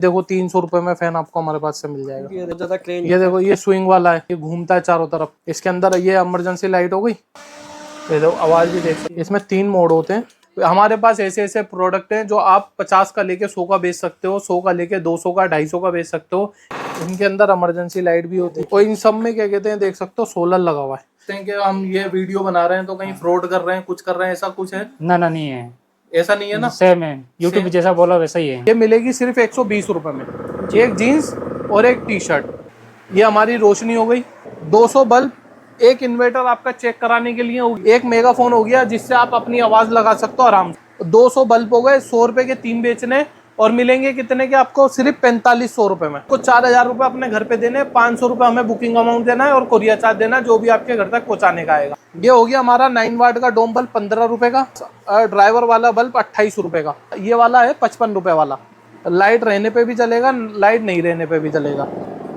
देखो 300 रुपए में फैन आपको हमारे पास से मिल जाएगा। ये ये देखो ये स्विंग वाला है, ये घूमता है चारों तरफ। इसके अंदर ये इमरजेंसी लाइट हो गई, ये देखो आवाज भी देख सकते। इसमें 3 मोड होते हैं। हमारे पास ऐसे ऐसे प्रोडक्ट हैं जो आप 50 का लेके 100 का बेच सकते हो, 100 का लेके 200 का 250 का बेच सकते हो। इनके अंदर इमरजेंसी लाइट भी होती है और इन सब में क्या कहते हैं देख सकते हो सोलर लगा हुआ है। कि हम ये वीडियो बना रहे हैं तो कहीं फ्रॉड कर रहे हैं, कुछ कर रहे हैं, ऐसा कुछ है? ना नहीं है, ऐसा नहीं है ना, सेम है, यूट्यूब जैसा बोला वैसा ही है। ये मिलेगी सिर्फ 120 रुपए में, एक जीन्स और एक टी शर्ट। ये हमारी रोशनी हो गई, 200 बल्ब, एक इन्वर्टर आपका चेक कराने के लिए, एक मेगाफोन हो गया जिससे आप अपनी आवाज लगा सकते हो आराम से। 200 बल्ब हो गए, 100 रुपए के 3 बेचने और मिलेंगे कितने के आपको? सिर्फ 4500 रुपए में। को 4000 रुपए अपने घर पे देने, 500 रुपए हमें बुकिंग अमाउंट देना है और कोरियर चार्ज देना, जो भी आपके घर तक पहुंचाने का आएगा। ये हो गया हमारा 9 वाट का डोम बल्ब 15 रुपए का, ड्राइवर वाला बल्ब 28 रुपए का। ये वाला है 55 रुपए वाला, लाइट रहने पे भी चलेगा, लाइट नहीं रहने पे भी चलेगा।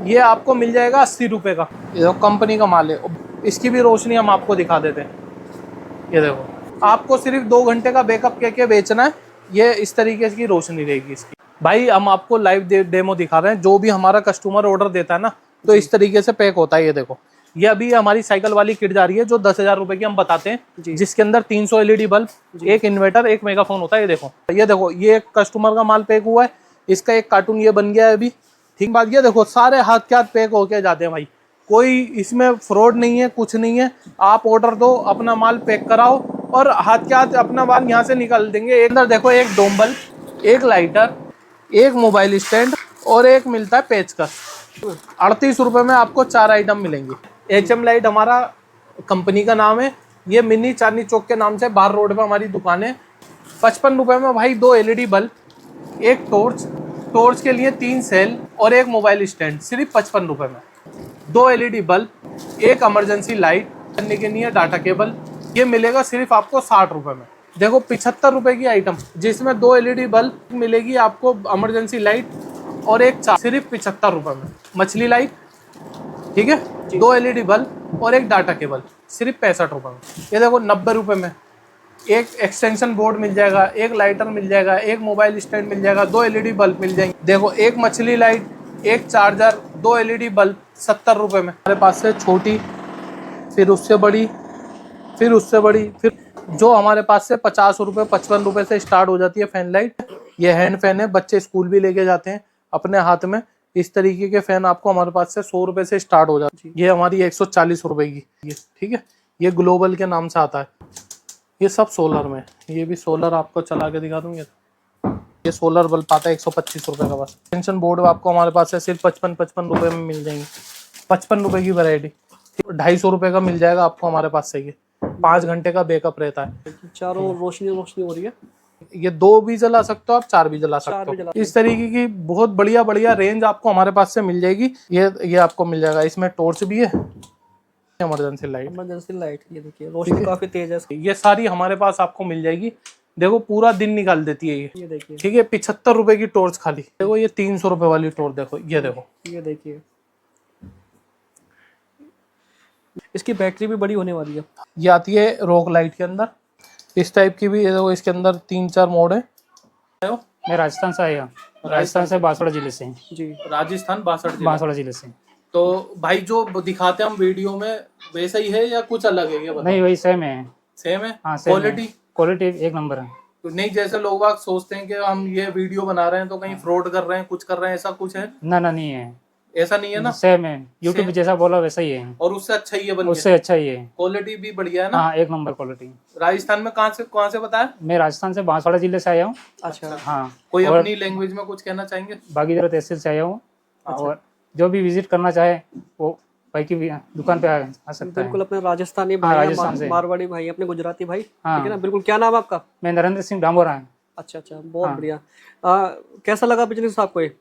ये आपको मिल जाएगा 80 रुपए का, ये कंपनी का माल है। इसकी भी रोशनी हम आपको दिखा देते हैं। ये देखो, आपको सिर्फ 2 घंटे का बैकअप के बेचना है। ये इस तरीके की रोशनी रहेगी इसकी। भाई हम आपको लाइव डेमो दिखा रहे हैं। जो भी हमारा कस्टमर ऑर्डर देता है ना, तो इस तरीके से पैक होता है। ये देखो, ये अभी हमारी साइकिल वाली किट जा रही है जो 10,000 रुपए की हम बताते हैं, जिसके अंदर 300 LED बल्ब, एक इन्वर्टर, एक मेगाफोन होता है। ये देखो ये एक कस्टमर का माल पैक हुआ है, इसका एक कार्टून ये बन गया है अभी। ठीक बात, ये देखो सारे हाथ के हाथ पैक होके जाते हैं भाई, कोई इसमें फ्रॉड नहीं है, कुछ नहीं है। आप ऑर्डर दो, अपना माल पैक कराओ और हाथ के हाथ अपना माल यहाँ से निकाल देंगे। एक अंदर देखो, एक डोम बल्ब, एक लाइटर, एक मोबाइल स्टैंड और एक मिलता है पेचकस। 38 रुपए में आपको 4 आइटम मिलेंगे। HM लाइट हमारा कंपनी का नाम है। ये मिनी चांदनी चौक के नाम से बाहर रोड पे हमारी दुकान है। 55 रुपए में भाई 2 LED बल्ब, एक टॉर्च के लिए 3 सेल और एक मोबाइल स्टैंड, सिर्फ 55 रुपए में। 2 LED बल्ब, एक इमरजेंसी लाइट करने के लिए डाटा केबल, ये मिलेगा सिर्फ आपको 60 रुपए में। देखो 75 रुपए की आइटम, जिसमें 2 LED बल्ब मिलेगी आपको, इमरजेंसी लाइट और एक चार्ज, सिर्फ 75 रुपए में। मछली लाइट, ठीक है, 2 LED बल्ब और एक डाटा केबल, सिर्फ 65 रुपए में। ये देखो 90 रुपए में एक एक्सटेंशन बोर्ड मिल जाएगा, एक लाइटर मिल जाएगा, एक मोबाइल स्टैंड मिल जाएगा, 2 LED बल्ब मिल जाएंगे। देखो एक मछली लाइट, एक चार्जर, 2 LED बल्ब 70 रुपए में। हमारे पास से छोटी, फिर उससे बड़ी, फिर उससे बड़ी, फिर जो हमारे पास से 50 रुपए 55 रुपए से स्टार्ट हो जाती है फैन लाइट। ये हैंड फैन है, बच्चे स्कूल भी लेके जाते हैं अपने हाथ में। इस तरीके के फैन आपको हमारे पास से 100 रुपए से स्टार्ट हो जाती है। ये हमारी 140 रुपए की, ये ठीक है, ये ग्लोबल के नाम से आता है। ये सब सोलर में, ये भी सोलर आपको चला के दिखा दूंगे। ये सोलर बल्ब आता है 125 रुपए का बस। टेंशन बोर्ड आपको हमारे पास से सिर्फ 55 रुपए में मिल जाएंगे। 55 रुपए की वैरायटी, 250 रुपए का मिल जाएगा आपको हमारे पास से। ये 5 घंटे का बैकअप रहता है। चारों रोशनी हो रही है। ये 2 भी जला सकते हो आप, 4 भी जला सकते हो। इस तरीके की बहुत बढ़िया रेंज आपको हमारे पास से मिल जाएगी। ये आपको मिल जाएगा। इसमें टॉर्च भी है, इमरजेंसी लाइट, ये देखिए रोशनी काफी तेज है। ये सारी हमारे पास आपको मिल जाएगी। देखो पूरा दिन निकाल देती है ये देखिए, ठीक है। 75 रुपए की टॉर्च खाली। देखो ये 300 रुपए वाली टॉर्च, देखो ये देखो, ये देखिए इसकी बैटरी भी बड़ी होने वाली है। ये आती है रॉक लाइट के अंदर, इस टाइप की भी। ये देखो इसके अंदर 3-4 मोड है। मैं राजस्थान से आया, राजस्थान से बांसवाड़ा जिले से जी। राजस्थान बांसवाड़ा जिले से। तो भाई जो दिखाते हैं हम वीडियो में वैसा ही है या कुछ अलग है? ये नहीं, वही सेम है। सेम है? हाँ, क्वालिटी एक नंबर है। तो नहीं, जैसे लोग सोचते हैं कि हम ये वीडियो बना रहे हैं तो कहीं फ्रॉड कर रहे हैं, कुछ कर रहे हैं, ऐसा कुछ है? ना नहीं है, ऐसा नहीं है ना, सेम है, यूट्यूब जैसा बोला वैसा ही है। और उससे अच्छा ही है, उससे अच्छा ही है। क्वालिटी भी बढ़िया है ना? हाँ, एक नंबर क्वालिटी। राजस्थान में कहाँ से बताया? मैं राजस्थान से बांसवाड़ा जिले से आया हूँ। अच्छा, हाँ। कोई अपनी लैंग्वेज में कुछ कहना चाहेंगे? बागीदरा तहसील से आया हूँ। और जो भी विजिट करना चाहे वो भाई की दुकान पे आ सकता है। बिल्कुल, अपने राजस्थानी भाई, राजस्थान से मारवाड़ी भाई, अपने गुजराती भाई, हाँ। ठीक है ना? बिल्कुल। क्या नाम है आपका? मैं नरेंद्र सिंह डामोरा है। अच्छा, बहुत बढ़िया। कैसा लगा बिजनेस आपको? ये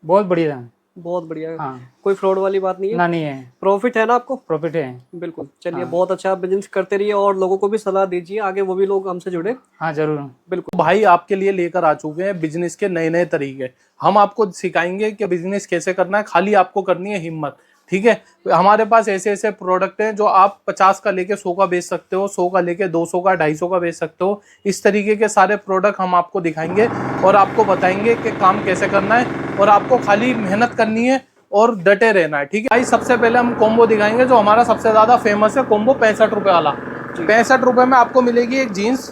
बहुत बढ़िया है, बहुत बढ़िया। हाँ। कोई फ्रॉड वाली बात नहीं है ना? नहीं है, प्रॉफिट है ना आपको? प्रॉफिट है। बिल्कुल। चलिए, हाँ। बहुत अच्छा बिजनेस करते रहिए और लोगों को भी सलाह दीजिए आगे, वो भी लोग हमसे जुड़े। हाँ जरूर। बिल्कुल भाई, आपके लिए लेकर आ चुके हैं बिजनेस के नए नए तरीके। हम आपको सिखाएंगे कि बिजनेस कैसे करना है, खाली आपको करनी है हिम्मत, ठीक है। हमारे पास ऐसे ऐसे प्रोडक्ट हैं जो आप 50 का लेके 100 का बेच सकते हो, 100 का लेके 200 का 250 का बेच सकते हो। इस तरीके के सारे प्रोडक्ट हम आपको दिखाएंगे और आपको बताएंगे कि काम कैसे करना है। और आपको खाली मेहनत करनी है और डटे रहना है, ठीक है भाई। सबसे पहले हम कॉम्बो दिखाएंगे जो हमारा सबसे ज़्यादा फेमस है, कॉम्बो 65 रुपये वाला। 65 रुपये में आपको मिलेगी एक जीन्स,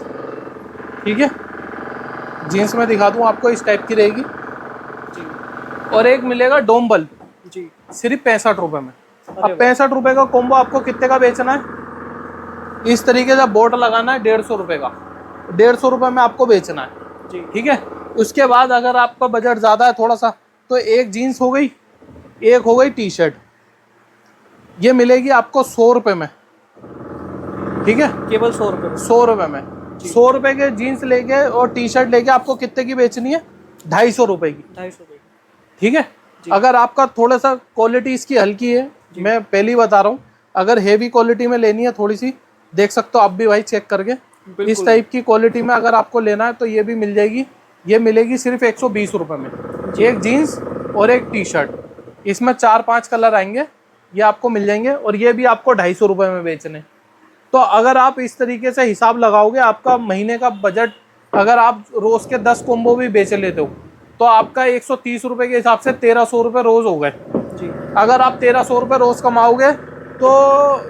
ठीक है, जीन्स में दिखा दूँ आपको, इस टाइप की रहेगी, और एक मिलेगा डोम बल्ब जी, सिर्फ 65 रुपये में। अब 65 रुपये का कॉम्बो आपको कितने का बेचना है, इस तरीके से बोर्ड लगाना है 150 रुपये का, 150 रुपये में आपको बेचना है जी, ठीक है। उसके बाद अगर आपका बजट ज़्यादा है थोड़ा सा, तो एक जीन्स हो गई, एक हो गई टी शर्ट, ये मिलेगी आपको 100 रुपये में, ठीक है, केवल 100 रुपये में। 100 रुपये में। 100 रुपये के जीन्स लेके और टी शर्ट लेके आपको कितने की बेचनी है, 250 रुपये की, 250 रुपये। ठीक है। अगर आपका थोड़ा सा क्वालिटी इसकी हल्की है, मैं पहले ही बता रहा हूँ, अगर हेवी क्वालिटी में लेनी है थोड़ी सी, देख सकते हो आप भी भाई चेक करके, इस टाइप की क्वालिटी में अगर आपको लेना है तो ये भी मिल जाएगी। ये मिलेगी सिर्फ 120 रुपये में, एक जीन्स और एक टी शर्ट, इसमें 4-5 कलर आएंगे, ये आपको मिल जाएंगे, और ये भी आपको 250 रुपये में बेचने। तो अगर आप इस तरीके से हिसाब लगाओगे, आपका महीने का बजट, अगर आप रोज़ के 10 कॉम्बो भी बेच लेते हो तो आपका 130 रुपये के हिसाब से 1300 रुपये रोज़ हो गए जी। अगर आप 1300 रुपये रोज़ कमाओगे तो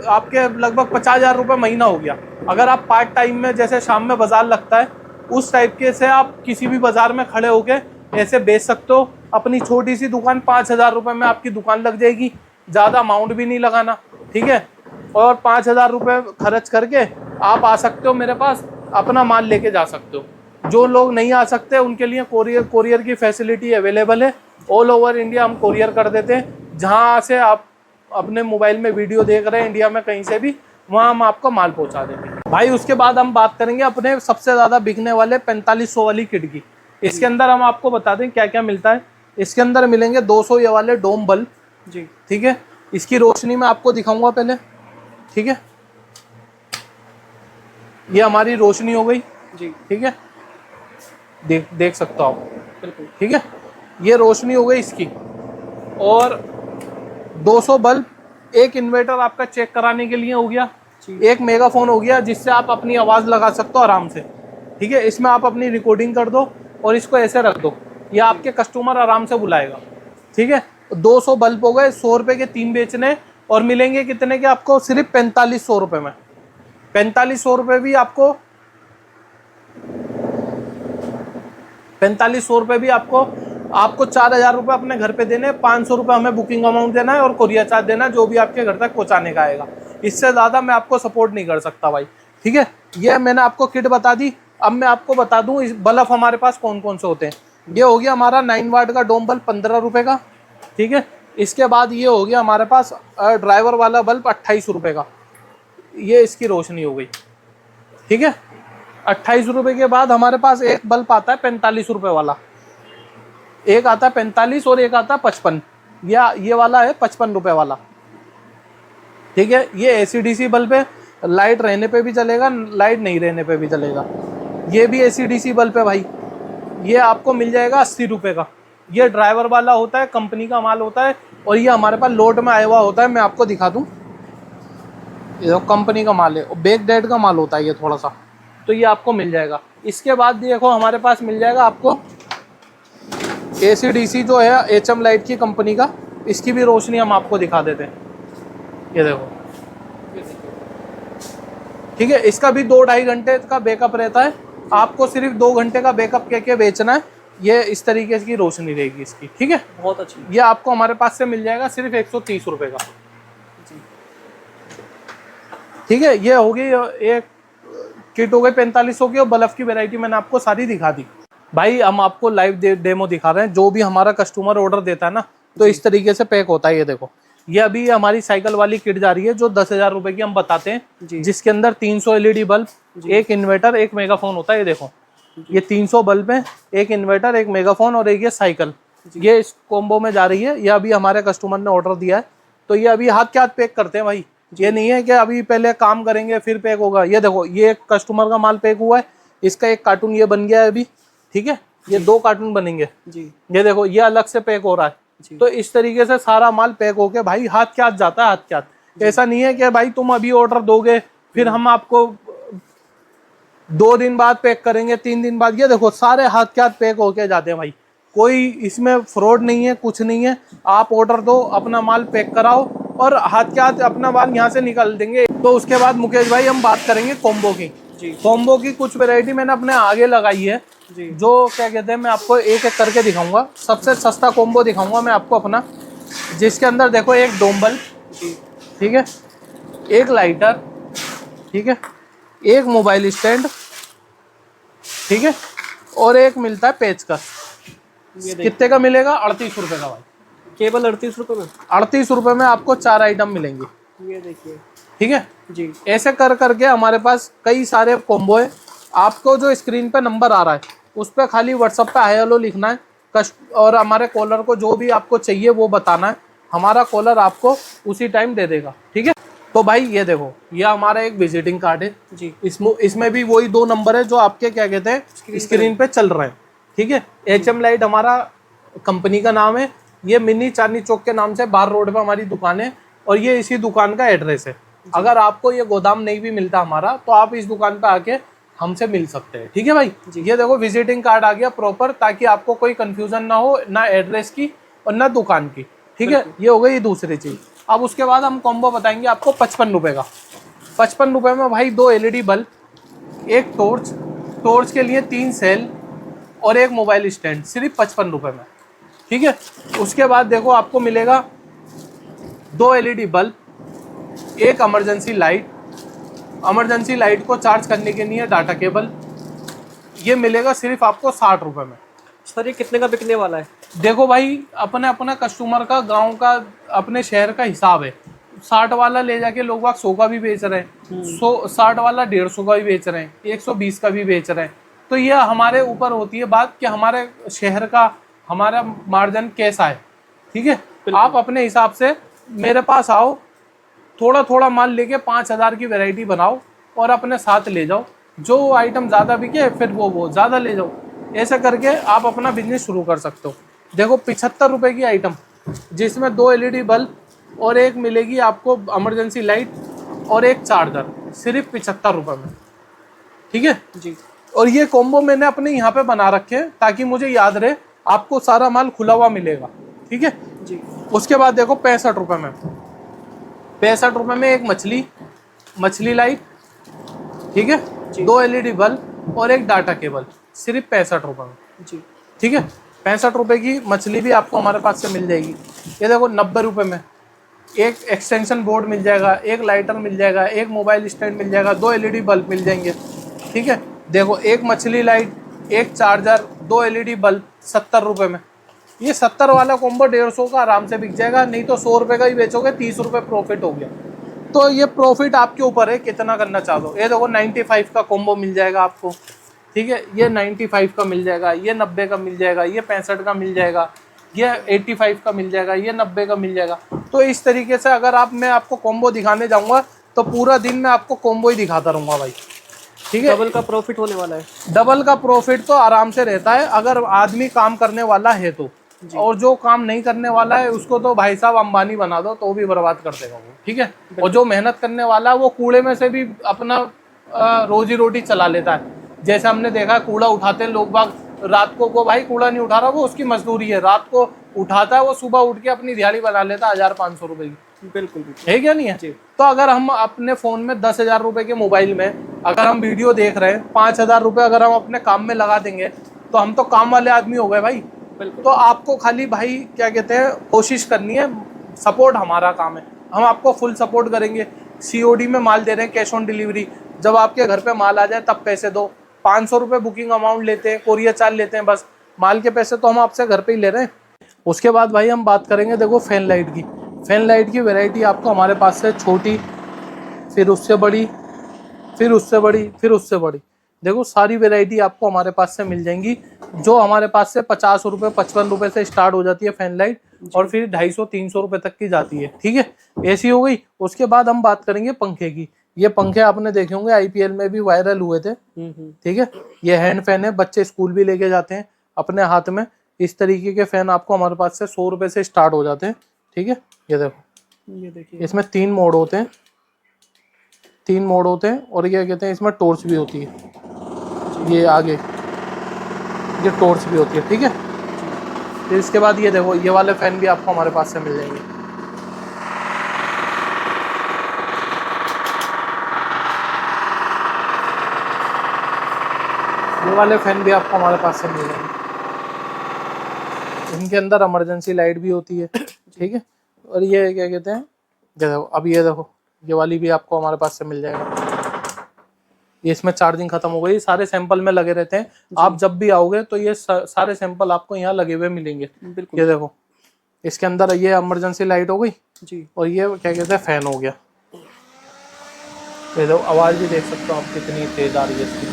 आपके लगभग 50,000 रुपये महीना हो गया। अगर आप पार्ट टाइम में, जैसे शाम में बाज़ार लगता है, उस टाइप के से आप किसी भी बाज़ार में खड़े होके ऐसे बेच सकते हो। अपनी छोटी सी दुकान 5,000 रुपये में आपकी दुकान लग जाएगी, ज़्यादा अमाउंट भी नहीं लगाना, ठीक है। और 5,000 रुपये खर्च करके आप आ सकते हो मेरे पास, अपना माल लेके जा सकते हो। जो लोग नहीं आ सकते उनके लिए कोरियर की फैसिलिटी अवेलेबल है। ऑल ओवर इंडिया हम कोरियर कर देते हैं। जहाँ से आप अपने मोबाइल में वीडियो देख रहे हैं इंडिया में कहीं से भी, वहाँ हम आपको माल पहुँचा देंगे भाई। उसके बाद हम बात करेंगे अपने सबसे ज़्यादा बिकने वाले 4500 वाली किट की। इसके अंदर हम आपको बता दें क्या क्या मिलता है। इसके अंदर मिलेंगे 200 ये वाले डोम बल्ब जी, ठीक है। इसकी रोशनी में आपको दिखाऊंगा पहले, ठीक है। ये हमारी रोशनी हो गई जी, ठीक है, देख सकते हो आप, बिल्कुल ठीक है। ये रोशनी हो गई इसकी, और 200 बल्ब, एक इन्वर्टर आपका चेक कराने के लिए हो गया, एक मेगाफोन हो गया जिससे आप अपनी आवाज़ लगा सकते हो आराम से, ठीक है। इसमें आप अपनी रिकॉर्डिंग कर दो और इसको ऐसे रख दो, ये आपके कस्टमर आराम से बुलाएगा, ठीक है। 200 बल्ब हो गए, 100 रुपये के 3 बेचने, और मिलेंगे कितने के आपको, सिर्फ 4500 रुपये में। 4500 रुपये भी आपको, 4500 रुपये भी आपको 4,000 रुपये अपने घर पे देने, 500 रुपये हमें बुकिंग अमाउंट देना है, और कोरियर चार्ज देना है जो भी आपके घर तक पहुंचाने का आएगा। इससे ज़्यादा मैं आपको सपोर्ट नहीं कर सकता भाई, ठीक है। ये मैंने आपको किट बता दी। अब मैं आपको बता दूं इस बल्ब हमारे पास कौन कौन से होते हैं। ये हो गया हमारा 9 वाट का डोम बल्ब 15 रुपये का, ठीक है। इसके बाद ये हो गया हमारे पास ड्राइवर वाला बल्ब 28 रुपये का, ये इसकी रोशनी हो गई, ठीक है। 28 रुपये के बाद हमारे पास एक बल्ब आता है 45 रुपये वाला, एक आता है 45 और एक आता है 55, या ये वाला है 55 रुपये वाला, ठीक है। ये एसी-डीसी बल्ब है, लाइट रहने पे भी चलेगा, लाइट नहीं रहने पे भी चलेगा। ये भी एसी-डीसी बल्ब है भाई, ये आपको मिल जाएगा 80 रुपये का। ये ड्राइवर वाला होता है, कंपनी का माल होता है, और ये हमारे पास लोड में आया हुआ होता है। मैं आपको दिखा दूँ, ये कंपनी का माल है, और बैक डेट का माल होता है ये थोड़ा सा, तो ये आपको मिल जाएगा। इसके बाद देखो हमारे पास मिल जाएगा आपको एसी-डीसी जो है HM लाइट की कंपनी का, इसकी भी रोशनी हम आपको दिखा देते हैं। ये देखो, ठीक है। इसका भी 2-2.5 घंटे का बैकअप रहता है, आपको सिर्फ 2 घंटे का बैकअप के बेचना है। ये इस तरीके की रोशनी रहेगी इसकी, ठीक है। बहुत अच्छी। ये आपको हमारे पास से मिल जाएगा सिर्फ 130 रुपये का, ठीक है। ये होगी एक किट हो गई 4500 की, और बल्ब की वैरायटी मैंने आपको सारी दिखा दी भाई। हम आपको लाइव डेमो दिखा रहे हैं। जो भी हमारा कस्टमर ऑर्डर देता है ना, तो इस तरीके से पैक होता है। ये देखो, ये अभी हमारी साइकिल वाली किट जा रही है जो 10,000 रुपये की हम बताते हैं, जिसके अंदर 300 LED बल्ब, एक इन्वर्टर, एक मेगाफोन होता है। ये देखो, ये 300 बल्ब है, एक इन्वर्टर, एक मेगाफोन, और एक ये साइकिल, ये इस कॉम्बो में जा रही है। ये अभी हमारे कस्टमर ने ऑर्डर दिया है, तो ये अभी हाथ के हाथ पैक करते हैं भाई। ये नहीं है कि अभी पहले काम करेंगे फिर पैक होगा। ये देखो, ये कस्टमर का माल पैक हुआ है, इसका एक कार्टून ये बन गया है अभी, ठीक है। ये 2 कार्टून बनेंगे जी। ये देखो, ये अलग से पैक हो रहा है। तो इस तरीके से सारा माल पैक होके भाई हाथ के हाथ जाता है, हाथ के हाथ। ऐसा नहीं है कि भाई तुम अभी ऑर्डर दोगे फिर हम आपको 2 दिन बाद पैक करेंगे, 3 दिन बाद। ये देखो, सारे हाथ के हाथ पैक होके जाते हैं भाई। कोई इसमें फ्रॉड नहीं है, कुछ नहीं है। आप ऑर्डर दो, अपना माल पैक कराओ और हाथ के हाथ अपना माल यहाँ से निकाल देंगे। तो उसके बाद मुकेश भाई हम बात करेंगे कॉम्बो की। जी कॉम्बो की कुछ वैरायटी मैंने अपने आगे लगाई है, जी जो क्या कहते हैं मैं आपको एक एक करके दिखाऊंगा। सबसे सस्ता कॉम्बो दिखाऊंगा मैं आपको अपना, जिसके अंदर देखो एक डोम्बल, जी ठीक है, एक लाइटर, ठीक है, एक मोबाइल स्टैंड, ठीक है, और एक मिलता है पेचकस। ये देखिए, कितने का मिलेगा? 38 रुपए का भाई। केवल 38 रुपये में। 38 रुपए में आपको 4 आइटम मिलेंगे, ये देखिए ठीक है। जी ऐसे कर करके हमारे पास कई सारे कॉम्बो है। आपको जो स्क्रीन पे नंबर आ रहा है उस पर खाली व्हाट्सएप पे हाय हेलो लिखना है, और हमारे कॉलर को जो भी आपको चाहिए वो बताना है। हमारा कॉलर आपको उसी टाइम दे देगा, ठीक है। तो भाई ये देखो, ये हमारा एक विजिटिंग कार्ड है जी इसमें भी वही 2 नंबर है जो आपके क्या कहते हैं स्क्रीन पे चल रहे हैं, ठीक है। HM लाइट हमारा कंपनी का नाम है। ये मिनी चांदनी चौक के नाम से बाहर रोड पे हमारी दुकान है, और ये इसी दुकान का एड्रेस है। अगर आपको ये गोदाम नहीं भी मिलता हमारा, तो आप इस दुकान पे आके हमसे मिल सकते हैं, ठीक है भाई। ये देखो विजिटिंग कार्ड आ गया प्रॉपर, ताकि आपको कोई कंफ्यूजन ना हो, ना एड्रेस की और ना दुकान की, ठीक है। ये हो गई दूसरी चीज। अब उसके बाद हम कॉम्बो बताएंगे आपको 55 रुपए का। 55 रुपए में भाई 2 LED बल्ब, एक टॉर्च, टॉर्च के लिए 3 सेल और एक मोबाइल स्टैंड, सिर्फ 55 रुपए में, ठीक है। उसके बाद देखो आपको मिलेगा 2 LED बल्ब, एक इमरजेंसी लाइट, इमरजेंसी लाइट को चार्ज करने के लिए डाटा केबल। ये मिलेगा सिर्फ आपको 60 रुपए में। सर ये कितने का बिकने वाला है? देखो भाई, अपने अपना कस्टमर का, गांव का, अपने शहर का हिसाब है। 60 वाला ले जाके लोग 100 का भी बेच रहे हैं, 60 वाला 150 का भी बेच रहे हैं, 120 का भी बेच रहे हैं। तो ये हमारे ऊपर होती है बात कि हमारे शहर का हमारा मार्जिन कैसा है, ठीक है। आप अपने हिसाब से मेरे पास आओ, थोड़ा थोड़ा माल लेके 5000 की वैरायटी बनाओ और अपने साथ ले जाओ। जो आइटम ज़्यादा बिके फिर वो ज़्यादा ले जाओ। ऐसा करके आप अपना बिजनेस शुरू कर सकते हो। देखो 75 रुपए की आइटम, जिसमें 2 LED बल्ब और एक मिलेगी आपको इमरजेंसी लाइट और एक चार्जर, सिर्फ 75 रुपए में, ठीक है जी और ये कॉम्बो मैंने अपने यहाँ पे बना रखे हैं ताकि मुझे याद रहे, आपको सारा माल खुला हुआ मिलेगा, ठीक है जी उसके बाद देखो 65 रुपए में, 65 रुपए में एक मछली लाइट, ठीक है, 2 LED बल्ब और एक डाटा केबल, सिर्फ 65 रुपए में, जी ठीक है। 65 रुपए की मछली भी आपको हमारे पास से मिल जाएगी। ये देखो 90 रुपए में एक एक्सटेंशन बोर्ड मिल जाएगा, एक लाइटर मिल जाएगा, एक मोबाइल स्टैंड मिल जाएगा, 2 LED बल्ब मिल जाएंगे, ठीक है। देखो एक मछली लाइट, एक चार्जर, 2 LED बल्ब 70 रुपए में। ये 70 वाला कॉम्बो 150 का आराम से बिक जाएगा, नहीं तो 100 रुपए का ही बेचोगे, 30 रुपए प्रॉफिट हो गया। तो ये प्रॉफिट आपके ऊपर है कितना करना चाहते हो। ये देखो 95 का कॉम्बो मिल जाएगा आपको, ठीक है, ये 95 का मिल जाएगा, ये 90 का मिल जाएगा, ये 65 का मिल जाएगा, ये 85 का मिल जाएगा, ये 90 का मिल जाएगा। तो इस तरीके से अगर मैं आपको कॉम्बो दिखाने जाऊंगा तो पूरा दिन मैं आपको कॉम्बो ही दिखाता रहूंगा भाई, ठीक है। डबल का प्रॉफिट होने वाला है। डबल का प्रॉफिट तो आराम से रहता है अगर आदमी काम करने वाला है तो, और जो काम नहीं करने वाला है उसको तो भाई साहब अंबानी बना दो तो भी बर्बाद कर देगा वो, ठीक है। और जो मेहनत करने वाला है वो कूड़े में से भी अपना रोजी रोटी चला लेता है। जैसे हमने देखा कूड़ा उठाते हैं लोग बाग, रात को भाई कूड़ा नहीं उठा रहा, वो उसकी मजदूरी है, रात को उठाता है वो, सुबह उठ के अपनी दिहाड़ी बना लेता है 1500 रुपए की, बिल्कुल बिल्कुल है क्या नहीं है। तो अगर हम अपने फोन में 10,000 रुपए के मोबाइल में अगर हम वीडियो देख रहे हैं, 5,000 रुपए अगर हम अपने काम में लगा देंगे तो हम तो काम वाले आदमी हो गए भाई। तो आपको खाली भाई क्या कहते हैं कोशिश करनी है, सपोर्ट हमारा काम है, हम आपको फुल सपोर्ट करेंगे। COD में माल दे रहे हैं, कैश ऑन डिलीवरी, जब आपके घर पे माल आ जाए तब पैसे दो। 500 रुपये बुकिंग अमाउंट लेते हैं, कोरियर चार्ज लेते हैं, बस माल के पैसे तो हम आपसे घर पे ही ले रहे हैं। उसके बाद भाई हम बात करेंगे देखो फैन लाइट की। फैन लाइट की वैरायटी आपको हमारे पास से छोटी, फिर उससे बड़ी, फिर उससे बड़ी, फिर उससे बड़ी, देखो सारी वैरायटी आपको हमारे पास से मिल जाएंगी। जो हमारे पास से 50 रुपये 55 रुपये से स्टार्ट हो जाती है फैन लाइट, और फिर 250-300 रुपये तक की जाती है, ठीक है। ऐसी हो गई। उसके बाद हम बात करेंगे पंखे की। ये पंखे आपने देखे होंगे, IPL में भी वायरल हुए थे, ठीक है। ये हैंड फैन है, बच्चे स्कूल भी लेके जाते हैं अपने हाथ में। इस तरीके के फैन आपको हमारे पास से 100 रुपये से स्टार्ट हो जाते हैं, ठीक है। ये देखो, ये देखिए इसमें 3 मोड होते हैं, 3 मोड होते हैं, और क्या कहते हैं इसमें टॉर्च भी होती है, ये आगे ये टॉर्च भी होती है, ठीक है। फिर इसके बाद ये देखो, ये वाले फैन भी आपको हमारे पास से मिल जाएंगे। ये वाले फैन भी आपको हमारे पास से मिल जाएंगे। इनके अंदर इमरजेंसी लाइट भी होती है, ठीक है। और ये क्या कहते हैं, देखो अब ये देखो, ये वाली भी आपको हमारे पास से मिल जाएगा। ये इसमें चार्जिंग खत्म हो गई, सारे सैंपल में लगे रहते हैं। आप जब भी आओगे तो ये सारे सैंपल आपको यहाँ लगे हुए मिलेंगे। बिल्कुल। ये देखो, इसके अंदर ये इमरजेंसी लाइट हो गई जी। और ये क्या कहते हैं फैन हो गया। ये देखो, आवाज भी देख सकते हो आप कितनी तेज आ रही है इसकी।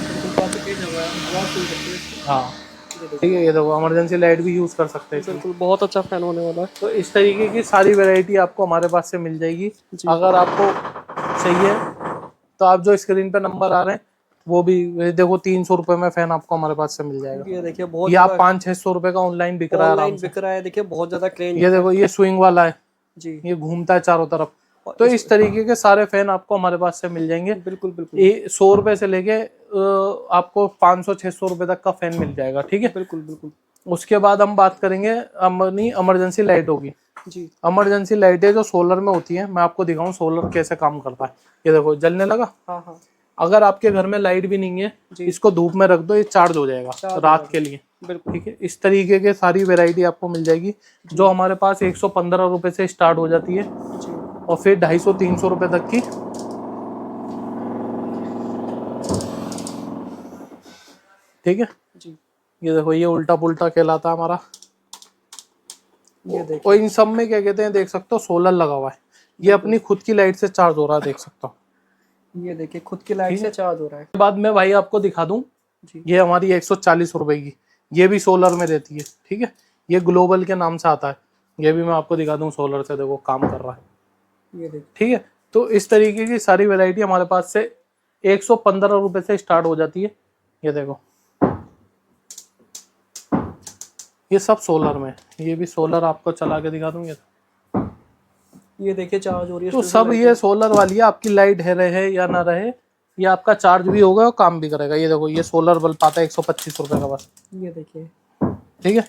हाँ ठीक है, ये देखो इमरजेंसी लाइट भी यूज कर सकते हैं। बिल्कुल, बहुत अच्छा फैन होने वाला है। तो इस तरीके की सारी वैरायटी आपको हमारे पास से मिल जाएगी। अगर आपको चाहिए तो आप जो स्क्रीन पे नंबर आ रहे हैं वो भी देखो, 300 रुपए में फैन आपको हमारे पास से मिल जाएगा। ये देखिए, बहुत ये आप 500-600 रुपए का ऑनलाइन बिक रहा है आराम से। बिक रहा है। देखिए बहुत ज्यादा क्रेन। ये देखो, ये स्विंग वाला है जी। ये घूमता है चारों तरफ। तो इस तरीके के सारे फैन आपको हमारे पास से मिल जाएंगे। बिल्कुल बिल्कुल। ये 100 रुपए से लेके आपको 500-600 रुपए तक का फैन मिल जाएगा, ठीक है। बिल्कुल बिल्कुल। उसके बाद हम बात करेंगे अपनी इमरजेंसी लाइट होगी। जी। इमरजेंसी लाइटें जो सोलर में होती है, मैं आपको दिखाऊं सोलर कैसे काम करता है। ये देखो जलने लगा। हाँ हाँ। अगर आपके घर में लाइट भी नहीं है, इसको धूप में रख दो, ये चार्ज हो जाएगा रात के लिए। बिल्कुल। ठीक है, इस तरीके के सारी वैरायटी आपको मिल जाएगी, जो हमारे पास 115 रुपए से स्टार्ट हो जाती है जी। और फिर 250-300 रुपए तक की। ठीक है जी। ये देखो, ये उल्टा पुल्टा कहलाता है हमारा। ये देखिए, और इन सब में क्या कहते हैं देख सकते हो, सोलर लगा हुआ है। ये अपनी खुद की लाइट से चार्ज हो रहा है, देख सकते हो। ये देखिए खुद की लाइट से चार्ज हो रहा है। उसके बाद मैं भाई आपको दिखा दूं, ये हमारी 140 रुपए की, ये भी सोलर में रहती है, ठीक है। ये ग्लोबल के नाम से आता है, ये भी मैं आपको दिखा दूं सोलर से, देखो काम कर रहा है। ये देखिए, ठीक है, तो इस तरीके की सारी वैरायटी हमारे पास से 115 रुपए से स्टार्ट हो जाती है। ये देखो, ये सब सोलर में, ये भी सोलर आपको चला के दिखा दूंगी। ये देखिए चार्ज हो रही है। तो सब ये सोलर वाली है, आपकी लाइट है रहे या ना रहे, ये आपका चार्ज भी होगा और काम भी करेगा। ये देखो, ये सोलर बल्ब आता है 125 रुपए का बस। ये देखिए, ठीक है,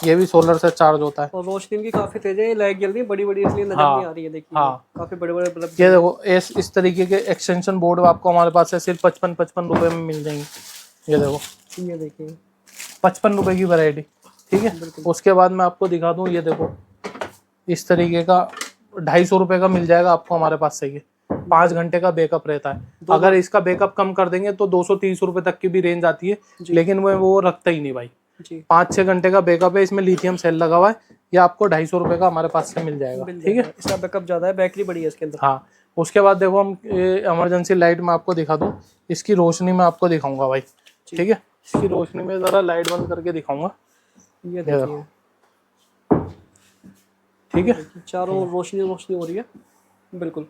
ये भी सोलर से चार्ज होता है। और रोशनी इनकी काफी तेज है, लाइट जल्दी बड़ी बड़ी इसलिए नजर नहीं आ रही है। देखिए हाँ, काफी बड़े बड़े बल्ब। ये देखो, इस तरीके के एक्सटेंशन बोर्ड आपको हमारे पास से सिर्फ 55 रुपए में मिल जाएंगे। ये देखो, ये देखिए 55 रुपए की वैरायटी, ठीक है। उसके बाद मैं आपको दिखा दूं, ये देखो इस तरीके का 250 रुपए का मिल जाएगा आपको हमारे पास से। ये 5 घंटे का बैकअप रहता है। अगर इसका बैकअप कम कर देंगे तो 230 रुपए तक की भी रेंज आती है, लेकिन वो रखता ही नहीं भाई। 5-6 घंटे का बैकअप है, इसमें लिथियम सेल लगा हुआ है। ये आपको 250 रुपए का हमारे पास से मिल जाएगा, ठीक है। इसका बैकअप ज्यादा है, बैटरी बड़ी है इसके अंदर। हाँ, उसके बाद देखो, हम इमरजेंसी लाइट में आपको दिखा दूं, इसकी रोशनी में आपको दिखाऊंगा भाई, ठीक है। इसकी रोशनी में जरा लाइट बंद करके दिखाऊंगा। ये देखिए, ठीक है, चारों रोशनी रोशनी हो रही है। बिल्कुल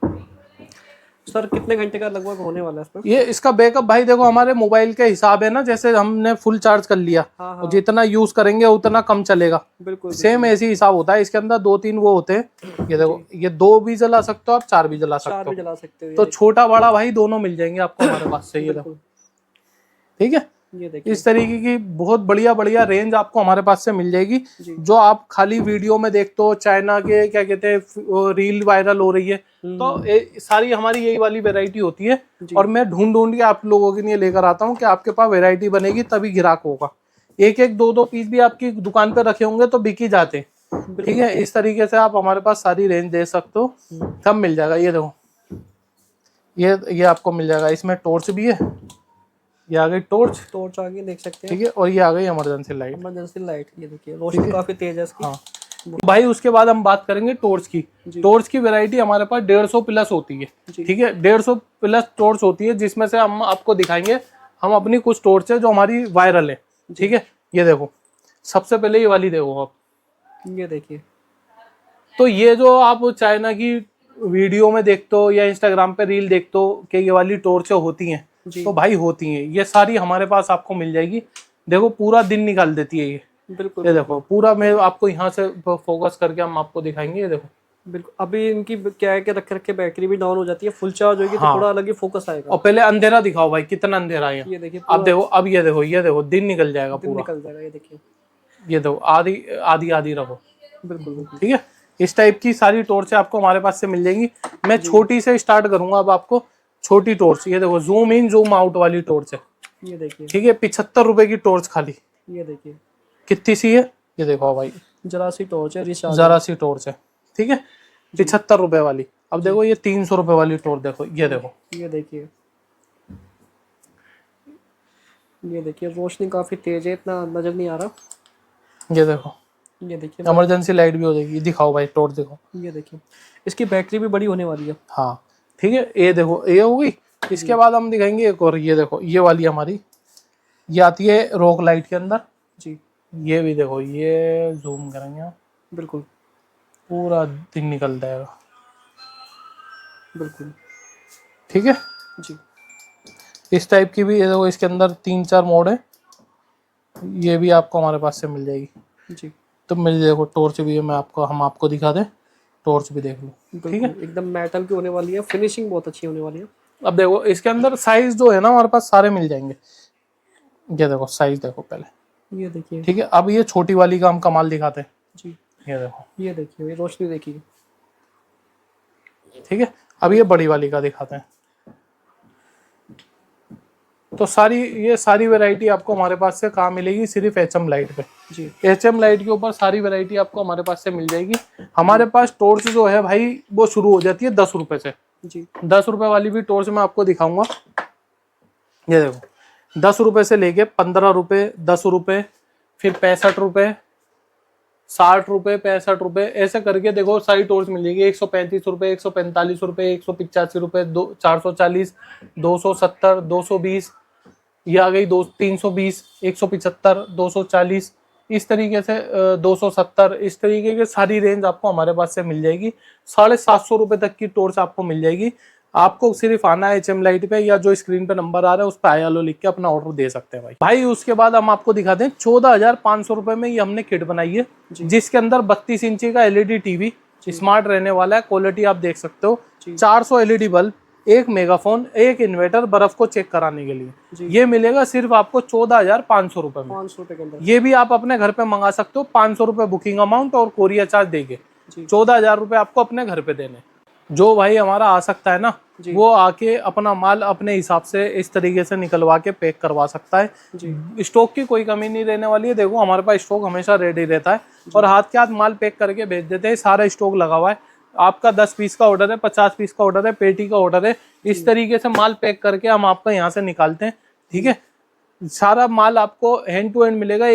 सर, कितने घंटे का लगभग होने वाला है इसमें? ये इसका बैकअप भाई देखो, हमारे मोबाइल के हिसाब है ना, जैसे हमने फुल चार्ज कर लिया, हाँ। जितना यूज करेंगे उतना कम चलेगा। बिल्कुल सेम ऐसे ही हिसाब होता है। इसके अंदर 2-3 वो होते हैं। ये देखो, ये 2 भी जला सकते हो आप, 4 भी जला सकते हो। जला सकते हो। तो छोटा बड़ा भाई दोनों मिल जाएंगे आपको हमारे पास से। ये देखो, ठीक है। ये देखिए, इस तरीके की बहुत बढ़िया बढ़िया रेंज आपको हमारे पास से मिल जाएगी, जो आप खाली वीडियो में देखते हो। चाइना के क्या कहते हैं रील वायरल हो रही है, तो सारी हमारी यही वाली वैरायटी होती है। और मैं ढूंढ के आप लोगों के लिए लेकर आता हूँ कि आपके पास वैरायटी बनेगी तभी ग्राहक होगा। 1-1, 2-2 पीस भी आपकी दुकान पे रखे होंगे तो बिक ही जाते, ठीक है। इस तरीके से आप हमारे पास सारी रेंज दे सकते हो, सब मिल जाएगा। ये देखो, ये आपको मिल जाएगा। इसमें टॉर्च भी है, ये आ गई टॉर्च आ गई, देख सकते हैं, ठीक है। और ये आ गई इमरजेंसी लाइट। ये देखिए, रोशनी काफी तेज है इसकी। हाँ भाई, उसके बाद हम बात करेंगे टॉर्च की। टॉर्च की वैरायटी हमारे पास 150 प्लस होती है, ठीक है। 150 प्लस टॉर्च होती है, जिसमें से हम आपको दिखाएंगे हम अपनी कुछ टॉर्च है जो हमारी वायरल है, ठीक है। ये देखो, सबसे पहले ये वाली देखो आप, ये देखिए। तो ये जो आप चाइना की वीडियो में देखते हो या इंस्टाग्राम पे रील देखते हो कि ये वाली टॉर्च होती हैं, तो भाई होती हैं। ये सारी हमारे पास आपको मिल जाएगी। देखो, पूरा दिन निकाल देती है ये। बिल्कुल, ये देखो, पूरा मैं आपको यहाँ से फोकस करके हम आपको दिखाएंगे। ये देखो, बिल्कुल। अभी इनकी क्या है कि रख बैटरी भी डाउन हो जाती है, फुल चार्ज होगी तो थोड़ा अलग ही फोकस आएगा। और पहले अंधेरा दिखाओ भाई, कितना अंधेरा है। ये देखिए, अब देखो, अब ये देखो दिन निकल जाएगा पूरा। निकल जाएगा। ये देखिए, ये दो आधी आधी आधी रखो, बिल्कुल बिल्कुल। ठीक है। इस टाइप की सारी टॉर्च आपको हमारे पास से मिल जाएंगी। मैं छोटी से स्टार्ट करूंगा अब आपको। छोटी टॉर्च, ये देखो जूम इन जूम आउट वाली टॉर्च है, ये देखिए, ठीक है। 75 रुपए की टॉर्च खाली। ये देखिए, कितनी सी है ये देखो भाई, जरा सी टॉर्च है, रिचार्ज जरा सी टॉर्च है, ठीक है। 75 रुपए वाली। अब देखो ये 300 रुपए वाली टॉर्च देखो, ये देखो, ये देखिए, ये देखिए रोशनी काफी तेज है, इतना नजर नहीं आ रहा। ये देखो ये देखिए, इमरजेंसी लाइट भी हो जाएगी। दिखाओ भाई टॉर्च देखो, ये देखिए, इसकी बैटरी भी बड़ी होने वाली है। हाँ ठीक है। ये देखो ये हो गई। इसके बाद हम दिखाएंगे एक और, ये देखो ये वाली हमारी, ये आती है रॉक लाइट के अंदर। जी ये भी देखो, ये जूम करेंगे आप, बिल्कुल पूरा दिन निकल जाएगा, बिल्कुल। ठीक है। जी इस टाइप की भी ये देखो, इसके अंदर 3-4 मोड है। ये भी आपको हमारे पास से मिल जाएगी। जी तो मेरी देखो टॉर्च भी है, हम आपको दिखा दें, टॉर्च भी देख लो, ठीक है। एकदम मेटल की होने वाली है, फिनिशिंग बहुत अच्छी होने वाली है। अब देखो इसके अंदर साइज जो है ना हमारे पास सारे मिल जाएंगे। ये देखो साइज देखो पहले, ये देखिए, ठीक है। अब ये छोटी वाली का हम कमाल दिखाते हैं। जी ये देखो, ये देखिए, ये रोशनी देखिए, ठीक है। अब ये बड़ी वाली का दिखाते हैं। तो ये सारी वैरायटी आपको हमारे पास से कहाँ मिलेगी, सिर्फ एचएम लाइट पे। जी एचएम लाइट के ऊपर सारी वैरायटी आपको हमारे पास से मिल जाएगी। हमारे पास टॉर्च जो है भाई वो शुरू हो जाती है 10 रुपए से। जी 10 रुपए वाली भी टॉर्च मैं आपको दिखाऊंगा। ये देखो 10 रुपए से लेके 15 रुपए, 10 रुपए, फिर 65 रुपए, 60 रुपए, 65 रुपए, ऐसे करके देखो सारी टॉर्च मिल जाएगी। 135 रुपए, 145 रुपए, 185 रुपए, 440, 270, 220, ये आ गई 320, 175, 240, इस तरीके से 270, इस तरीके के सारी रेंज आपको हमारे पास से मिल जाएगी। 750 रुपए तक की टॉर्च आपको मिल जाएगी। आपको सिर्फ आना है एचएम लाइट पे, या जो स्क्रीन पे नंबर आ रहा है उस पर आया लो लिख के अपना ऑर्डर दे सकते हैं भाई। उसके बाद हम आपको दिखाते हैं 14,500 रुपए में ये हमने किट बनाई है, जिसके अंदर 32 इंची का एलईडी टीवी स्मार्ट रहने वाला है। क्वालिटी आप देख सकते हो। 400 एलईडी बल्ब, एक मेगाफोन, एक इन्वर्टर बर्फ को चेक कराने के लिए। ये मिलेगा सिर्फ आपको 14,500 रुपए में। 500 रुपए के अंदर ये भी आप अपने घर पे मंगा सकते हो। 500 रुपए बुकिंग अमाउंट और कोरियर चार्ज देके 14,000 रुपए आपको अपने घर पे देने। जो भाई हमारा आ सकता है ना, वो आके अपना माल अपने हिसाब से इस तरीके से निकलवा के पैक करवा सकता है। स्टॉक की कोई कमी नहीं रहने वाली है। देखो हमारे पास स्टॉक हमेशा रेडी रहता है और हाथ के हाथ माल पैक करके भेज देते हैं। सारा स्टॉक लगा हुआ है। आपका 10 पीस का ऑर्डर है, 50 पीस का ऑर्डर है, पेटी का ऑर्डर है, इस तरीके से माल पैक करके हम आपको यहाँ से निकालते हैं, ठीक है। सारा माल आपको हैंड टू हैंड मिलेगा।